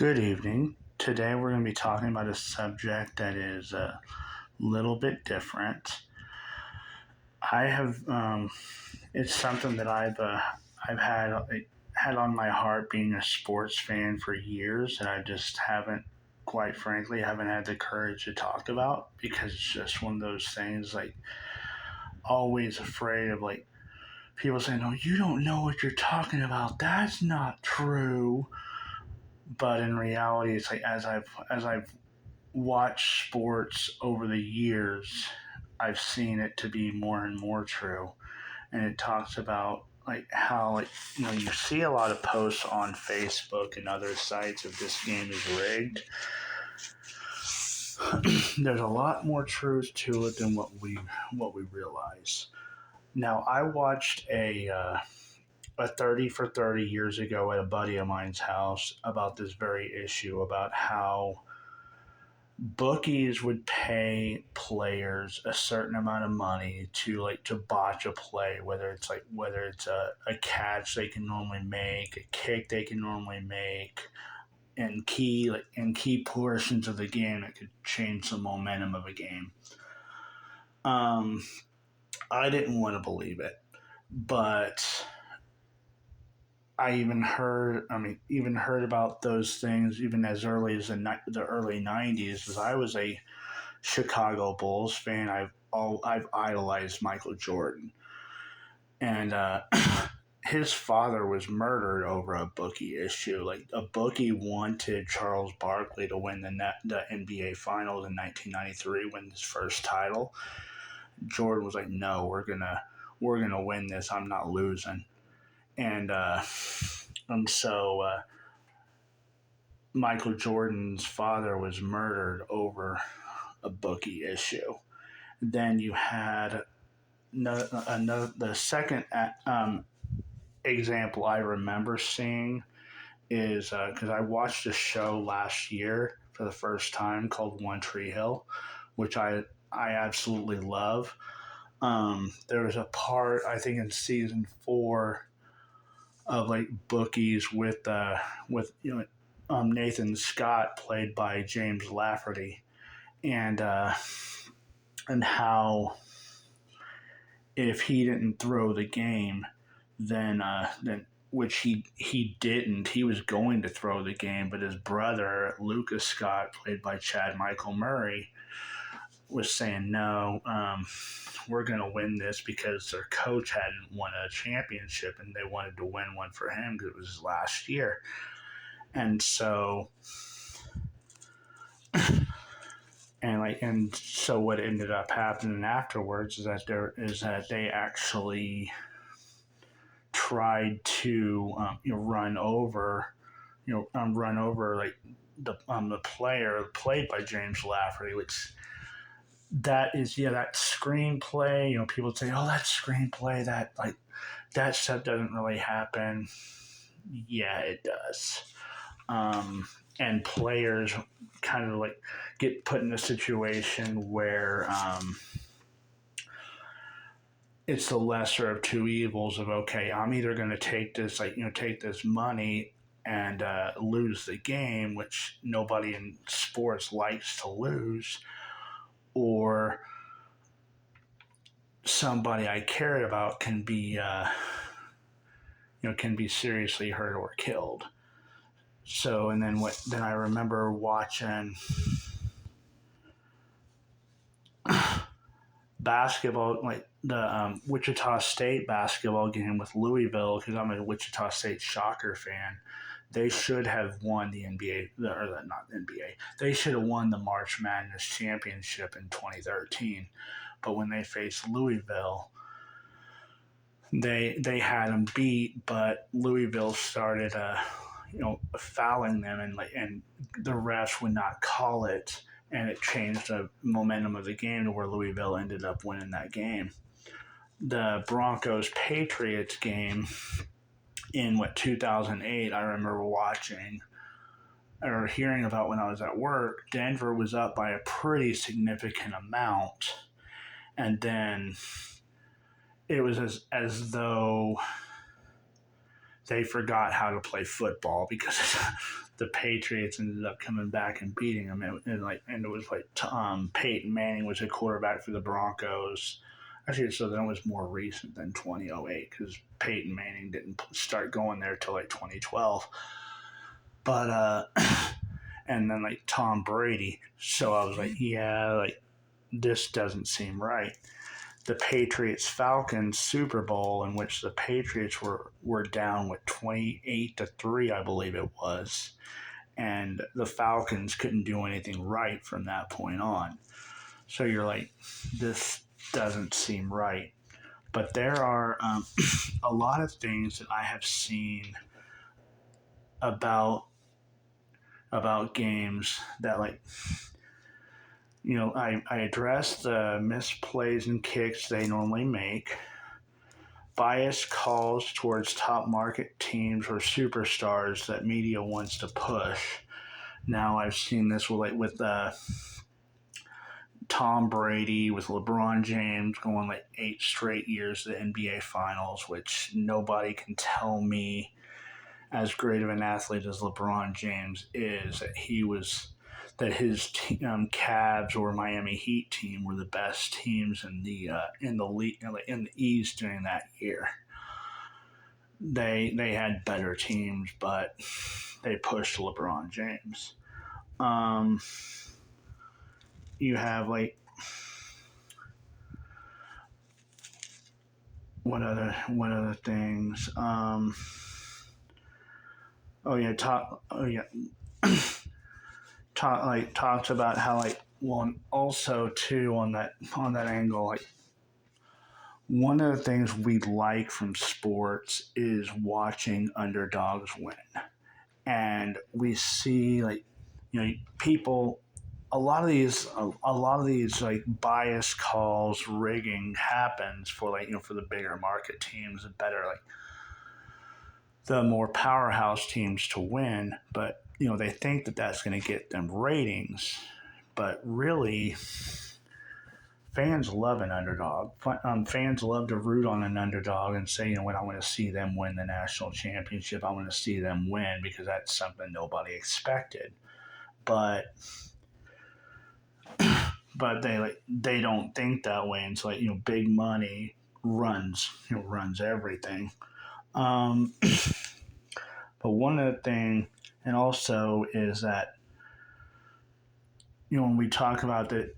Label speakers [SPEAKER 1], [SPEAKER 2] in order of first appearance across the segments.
[SPEAKER 1] Good evening. Today we're going to be talking about a subject that is a little bit different. I have, it's something that I've had on my heart being a sports fan for years, and I just haven't, quite frankly, haven't had the courage to talk about because it's just one of those things. Like always afraid of people saying, "No, you don't know what you're talking about. That's not true." But in reality, it's like as I've watched sports over the years, I've seen it to be more and more true. And it talks about how you see a lot of posts on Facebook and other sites of this game is rigged. There's a lot more truth to it than what we realize. Now, I watched a 30 for 30 years ago at a buddy of mine's house about this very issue about how bookies would pay players a certain amount of money to botch a play, whether it's a catch they can normally make, a kick they can normally make, and key portions of the game that could change the momentum of a game. Um, I didn't want to believe it, but I even heard about those things even as early as the early '90s. As I was a Chicago Bulls fan, I've idolized Michael Jordan, and his father was murdered over a bookie issue. Like a bookie wanted Charles Barkley to win the NBA Finals in 1993, win his first title. Jordan was like, "No, we're gonna win this. I'm not losing." And so Michael Jordan's father was murdered over a bookie issue. Then you had the second example I remember seeing is because I watched a show last year for the first time called One Tree Hill, which I absolutely love. There was a part I think in season 4 of bookies with Nathan Scott played by James Lafferty, and how if he didn't throw the game, then which he didn't. He was going to throw the game, but his brother Lucas Scott, played by Chad Michael Murray, was saying no. We're going to win this because their coach hadn't won a championship and they wanted to win one for him because it was his last year. And so and so what ended up happening afterwards is that they actually tried to run over the player played by James Lafferty, which that screenplay. People say, "Oh, that screenplay, that stuff doesn't really happen." Yeah, it does. And players kind of get put in a situation where it's the lesser of two evils of, okay, I'm either going to take this money and lose the game, which nobody in sports likes to lose, or somebody I cared about can be seriously hurt or killed. So, and then I remember watching basketball, like the Wichita State basketball game with Louisville, because I'm a Wichita State Shocker fan. They should have won the NBA, or not the NBA. They should have won the March Madness championship in 2013. But when they faced Louisville, they had them beat, but Louisville started fouling them, and the refs would not call it, and it changed the momentum of the game to where Louisville ended up winning that game. The Broncos-Patriots game in 2008, I remember watching or hearing about when I was at work. Denver was up by a pretty significant amount, and then it was as though they forgot how to play football because the Patriots ended up coming back and beating them. And it was like Peyton Manning was a quarterback for the Broncos. Actually, so that was more recent than 2008 because Peyton Manning didn't start going there till like 2012. But and then like Tom Brady. So I was like, yeah, like this doesn't seem right. The Patriots Falcons Super Bowl, in which the Patriots were down with 28-3, I believe it was, and the Falcons couldn't do anything right from that point on. So you're like, this doesn't seem right. But there are a lot of things that I have seen about games that like I address the misplays and kicks they normally make, biased calls towards top market teams or superstars that media wants to push. Now I've seen this with Tom Brady, with LeBron James going like 8 straight years to the NBA Finals, which nobody can tell me, as great of an athlete as LeBron James is, that his Cavs or Miami Heat team were the best teams in the league in the East during that year. They had better teams, but they pushed LeBron James. You have like what other things? Talks about how like well also too on that angle, like one of the things we like from sports is watching underdogs win. And we see like people, a lot of these like bias calls, rigging happens for like for the bigger market teams, the better, like the more powerhouse teams to win. But they think that that's going to get them ratings, but really fans love an underdog. Fans love to root on an underdog and say, what, I want to see them win the national championship. I want to see them win because that's something nobody expected. But they don't think that way. And so big money runs everything. But one other thing, and also is that when we talk about that,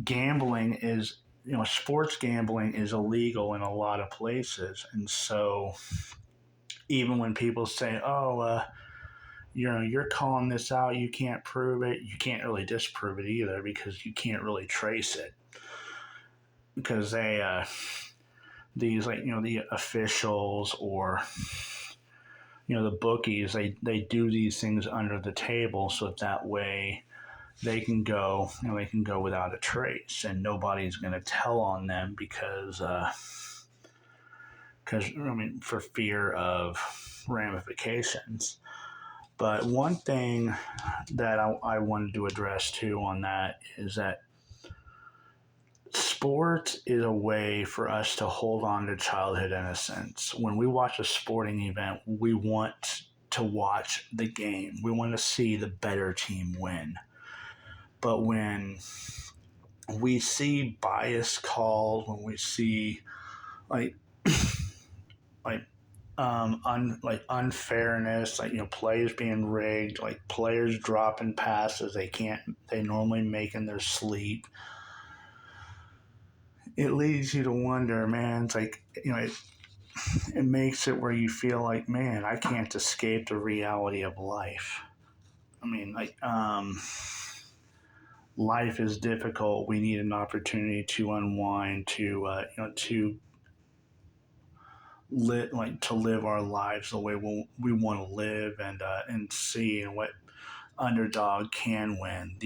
[SPEAKER 1] gambling is sports gambling is illegal in a lot of places. And so even when people say, oh, you're calling this out, you can't prove it, you can't really disprove it either because you can't really trace it, because these the officials or the bookies, they do these things under the table so that way they can go without a trace, and nobody's going to tell on them because for fear of ramifications. But one thing that I wanted to address too on that is that sports is a way for us to hold on to childhood innocence. When we watch a sporting event, we want to watch the game. We want to see the better team win. But when we see bias calls, when we see like unfairness, plays being rigged, like players dropping passes they normally make in their sleep, it leads you to wonder, man. It's like it makes it where you feel like, man, I can't escape the reality of life. Life is difficult. We need an opportunity to unwind, to live our lives the way we want to live, and see what underdog can win.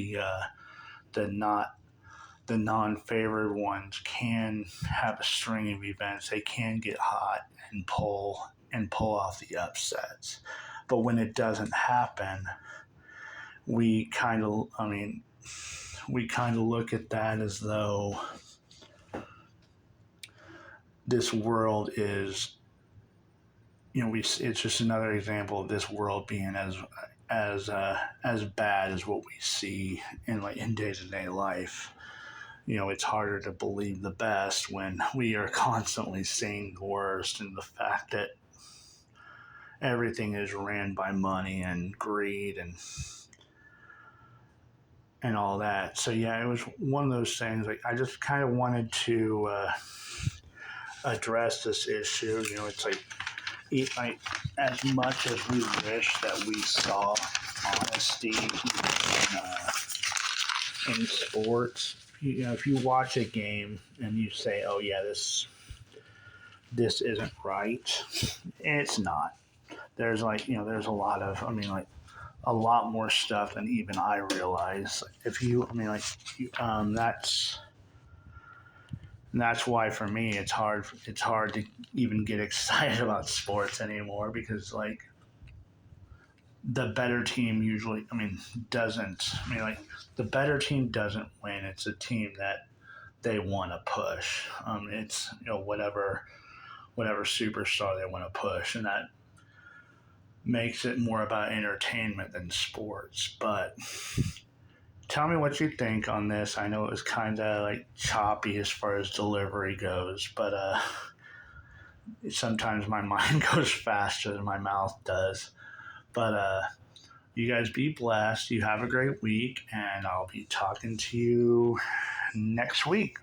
[SPEAKER 1] The non-favored ones can have a string of events. They can get hot and pull off the upsets. But when it doesn't happen, we kind of look at that as though this world is it's just another example of this world being as bad as what we see in day-to-day life. It's harder to believe the best when we are constantly seeing the worst, and the fact that everything is ran by money and greed and all that. So yeah, it was one of those things. Like, I just kind of wanted to address this issue. It's like as much as we wish that we saw honesty in sports. If you watch a game and you say, "Oh yeah, this isn't right," it's not. There's a lot of, a lot more stuff than even I realize. If you, I mean, like, that's why for me it's hard. It's hard to even get excited about sports anymore, because like the better team usually, doesn't. The better team doesn't win. It's a team that they want to push. It's whatever superstar they want to push, and that makes it more about entertainment than sports. But tell me what you think on this. I know it was kind of like choppy as far as delivery goes, but sometimes my mind goes faster than my mouth does. But you guys be blessed. You have a great week, and I'll be talking to you next week.